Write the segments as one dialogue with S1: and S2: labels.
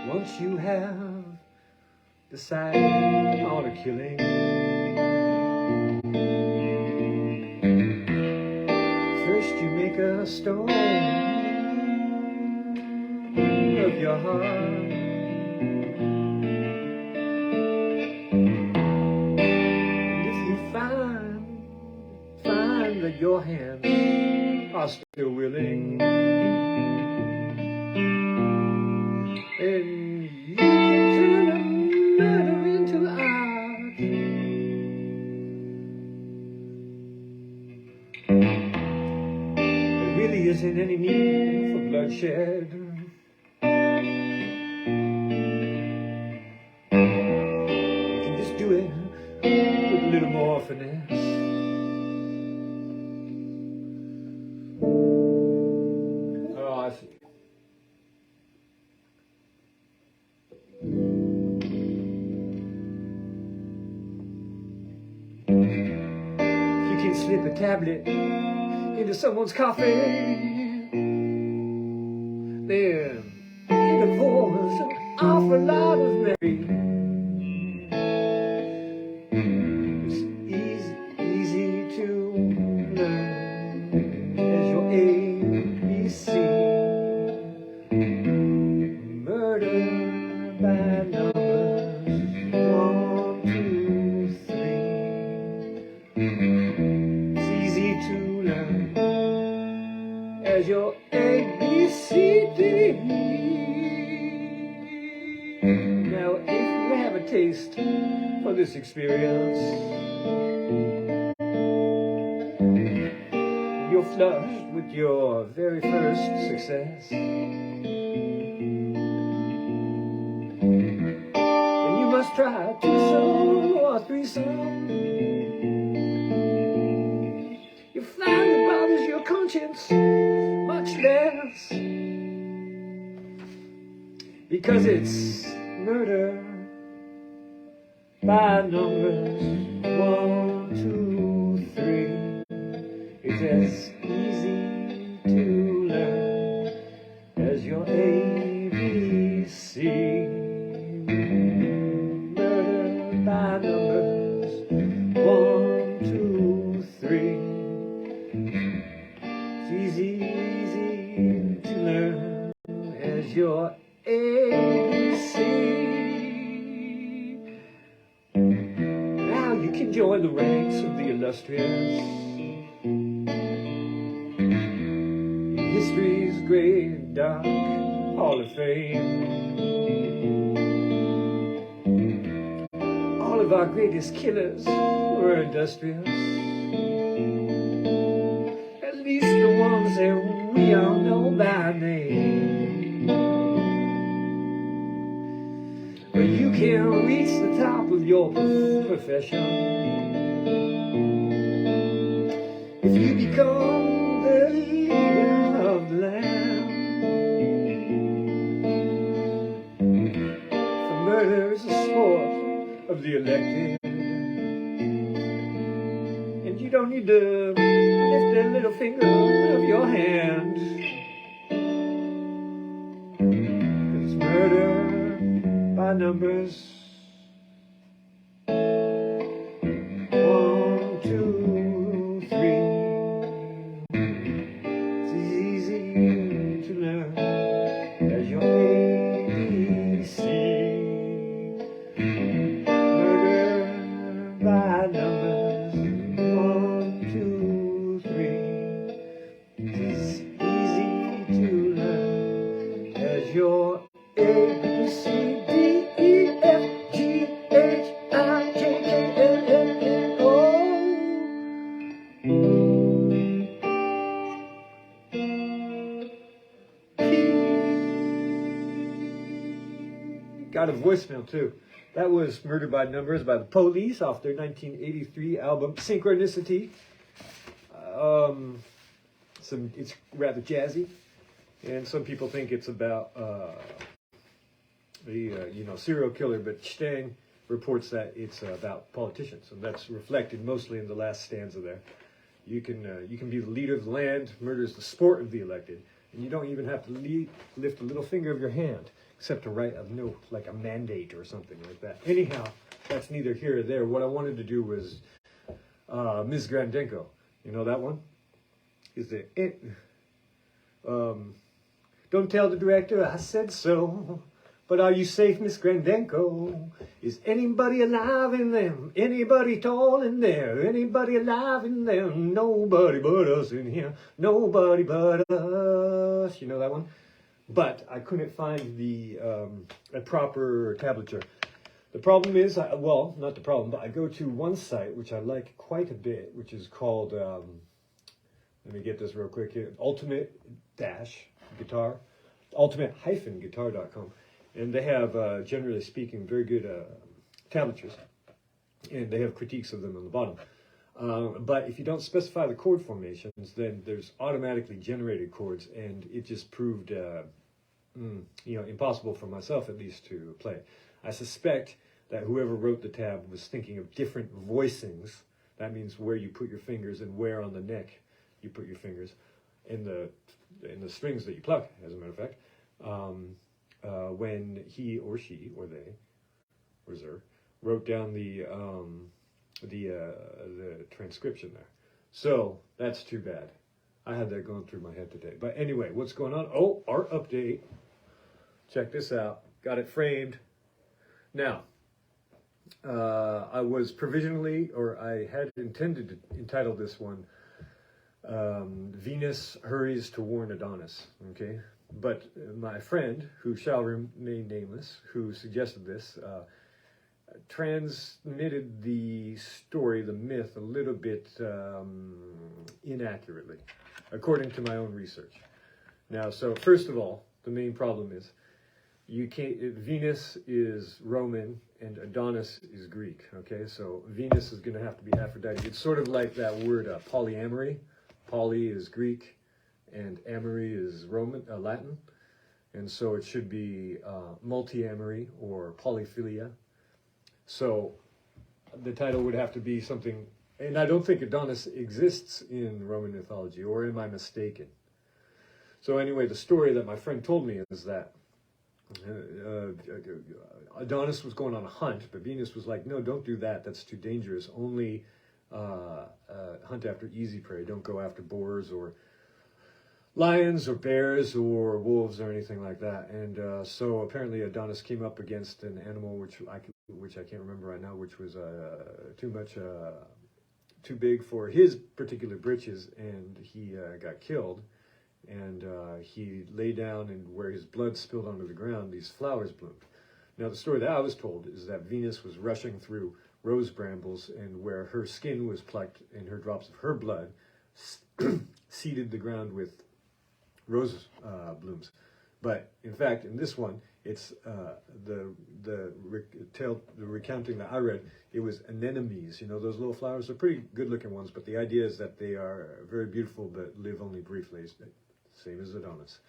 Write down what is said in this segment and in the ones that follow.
S1: Once you have decided on a killing, first you make a stone of your heart. And if you find that your hands are still willing, and you can turn a murder into art. There really isn't any need for bloodshed. You can just do it with a little more finesse. Oh, I see. Slip a tablet into someone's coffee, then it divorce an awful lot of memory. It's easy to learn as your ABC. Murder by numbers, 1, 2, 3. As your ABCD. Now, if you have a taste for this experience, you're flushed with your very first success, then you must try twosome or threesome. You find it bothers your conscience much less, because it's murder by numbers, 1, 2, 3. It's as easy to learn as your ABC. Murder by numbers, 1, 2, 3. It's easy to learn as your ABC. Now you can join the ranks of the illustrious, history's great dark Hall of Fame. All of our greatest killers were industrious, at least the ones that we all know by name. But you can reach the top of your profession if you become the leader of the land. For murder is a sport of the elected, and you don't need to lift that little finger of your hand. It's murder by numbers, 1, 2, 3. It's easy to learn as your ABC. Murder by numbers, 1, 2, 3. It's easy to learn as your ABC. E, F, G, H, I, J, K, got a voicemail too. That was Murder by Numbers by the Police off their 1983 album Synchronicity. It's rather jazzy, and some people think it's about serial killer, but Stang reports that it's about politicians, and that's reflected mostly in the last stanza there. You can be the leader of the land. Murder is the sport of the elected, and you don't even have to lift a little finger of your hand, except to write a note, like a mandate or something like that. Anyhow, that's neither here or there. What I wanted to do was Ms. Grandenko. You know that one? Is it? Don't tell the director I said so. But are you safe, Miss Grandenko? Is anybody alive in them? Anybody tall in there? Anybody alive in them? Nobody but us in here. Nobody but us. You know that one? But I couldn't find a proper tablature. The problem is, not the problem, but I go to one site which I like quite a bit, which is called, let me get this real quick here, ultimate-guitar.com. And they have, generally speaking, very good tablatures, and they have critiques of them on the bottom. But if you don't specify the chord formations, then there's automatically generated chords, and it just proved, impossible for myself at least to play. I suspect that whoever wrote the tab was thinking of different voicings. That means where you put your fingers and where on the neck you put your fingers in the strings that you pluck. As a matter of fact, when he or she or they or zer wrote down the transcription there. So that's too bad. I had that going through my head today. But anyway, what's going on? Oh, art update. Check this out. Got it framed. Now, I was I had intended to entitle this one Venus Hurries to Warn Adonis. Okay? But my friend, who shall remain nameless, who suggested this, transmitted the story, the myth, a little bit inaccurately, according to my own research. Now, so first of all, the main problem is Venus is Roman and Adonis is Greek. Okay, so Venus is going to have to be Aphrodite. It's sort of like that word polyamory. Poly is Greek, and amory is Latin, and so it should be multiamory or polyphilia. So the title would have to be something, and I don't think Adonis exists in Roman mythology, or am I mistaken? So anyway, the story that my friend told me is that Adonis was going on a hunt, but Venus was like, no, don't do that, that's too dangerous. Only hunt after easy prey. Don't go after boars or lions or bears or wolves or anything like that. And so apparently Adonis came up against an animal which I can't remember right now, which was too big for his particular britches, and he got killed. And he lay down, and where his blood spilled onto the ground, these flowers bloomed. Now the story that I was told is that Venus was rushing through rose brambles, and where her skin was plucked and her drops of her blood seeded the ground with rose blooms. But in fact, in this one, it's the recounting that I read, it was anemones. You know, those little flowers are pretty good-looking ones, but the idea is that they are very beautiful but live only briefly, same as Adonis.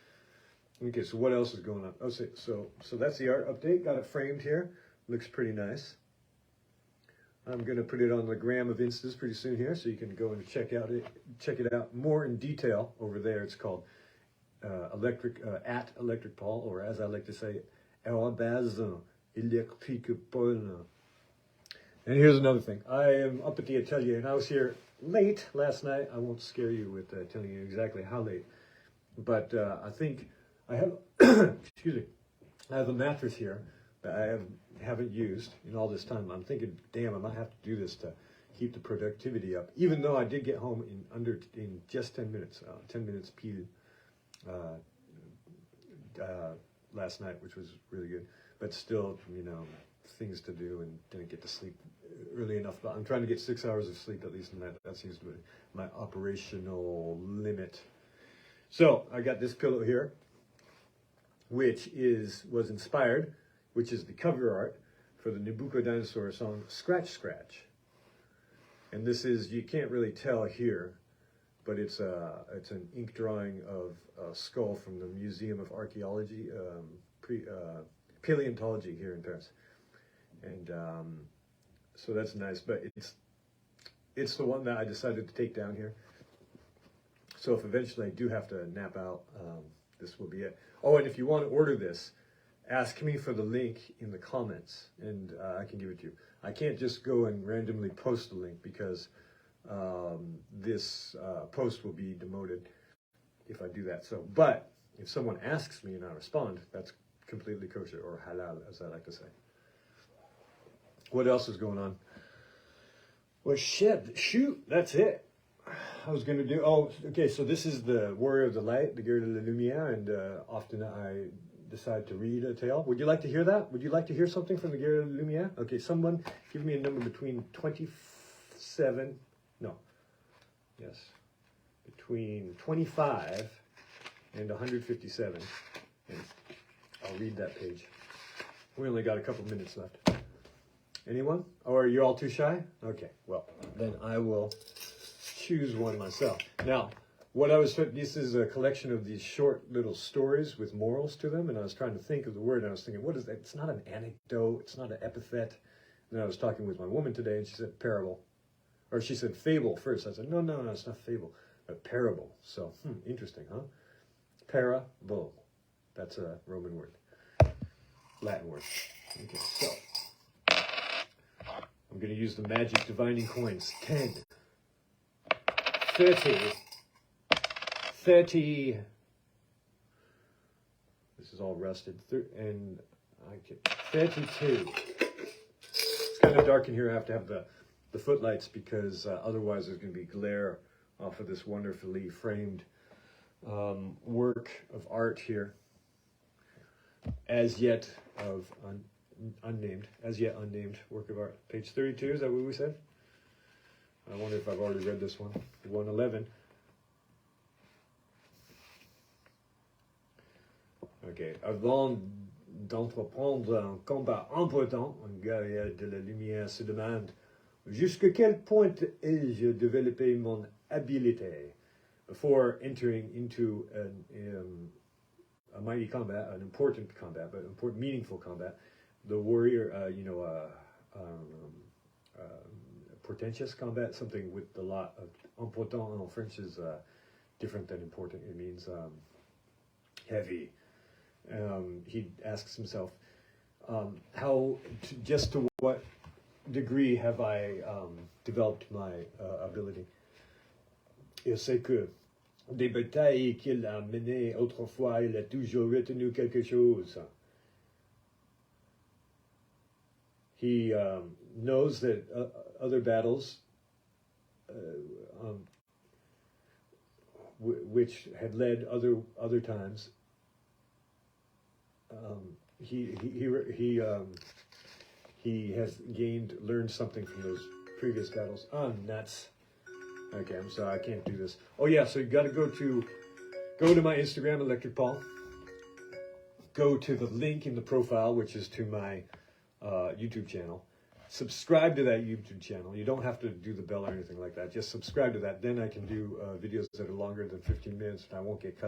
S1: Okay, so what else is going on? Oh, so that's the art update. Got it framed here. Looks pretty nice. I'm going to put it on the gram of Instas pretty soon here, so you can go and check it out more in detail over there. It's called at electricpaul, or as I like to say, electricpodcast. And here's another thing. I am up at the atelier, and I was here late last night. I won't scare you with telling you exactly how late, but I think I have, excuse me, I have a mattress here that I haven't used in all this time. I'm thinking, damn, I might have to do this to keep the productivity up, even though I did get home in just 10 minutes, 10 minutes pile last night, which was really good. But still, things to do, and didn't get to sleep early enough. But I'm trying to get 6 hours of sleep at least, and that seems to be my operational limit. So I got this pillow here, which was inspired which is the cover art for the Nabucco Dinosaur song Scratch Scratch. And this is, you can't really tell here, but it's an ink drawing of a skull from the Museum of Archaeology, Paleontology here in Paris. And so that's nice, but it's the one that I decided to take down here. So if eventually I do have to nap out, this will be it. Oh, and if you want to order this, ask me for the link in the comments, and I can give it to you. I can't just go and randomly post the link because this post will be demoted if I do that. So, but if someone asks me and I respond, that's completely kosher, or halal, as I like to say. What else is going on? Well, shoot, that's it. I was going to do, okay, so this is the Warrior of the Light, the Guerre de la Lumière, and often I decide to read a tale. Would you like to hear that? Would you like to hear something from the Guerre de la Lumière? Okay, someone give me a number between between 25 and 157, and I'll read that page. We only got a couple minutes left. Anyone? Or are you all too shy? Okay, well, then I will choose one myself. Now, this is a collection of these short little stories with morals to them, and I was trying to think of the word, and I was thinking, what is that? It's not an anecdote, it's not an epithet. And I was talking with my woman today, and she said parable. Or she said fable first. I said, no, it's not fable, a parable. So, interesting, huh? Parable. That's a Roman word. Latin word. Okay, so I'm going to use the magic divining coins. 10, 30. This is all rusted. And I get 32. It's kind of dark in here. I have to have the footlights because otherwise there's going to be glare off of this wonderfully framed work of art here. As yet unnamed work of art. Page 32, is that what we said? I wonder if I've already read this one. 111. Okay. Avant d'entreprendre un combat important, un guerrier de la lumière se demande jusqu'à quel point ai-je développé mon habileté before entering into a mighty combat, an important combat, but important, meaningful combat. The warrior, portentous combat, something with a lot of important in French is different than important. It means heavy. He asks himself, to what degree have I developed my ability? Il sait que des batailles qu'il a menées autrefois, il a toujours retenu quelque chose. He knows that other battles, which had led other times, he has learned something from those previous battles. Nuts. Okay, I'm sorry, I can't do this. Oh yeah, so you got to go to my Instagram, Electric Paul. Go to the link in the profile, which is to my YouTube channel. Subscribe to that YouTube channel. You don't have to do the bell or anything like that. Just subscribe to that. Then I can do videos that are longer than 15 minutes, and I won't get cut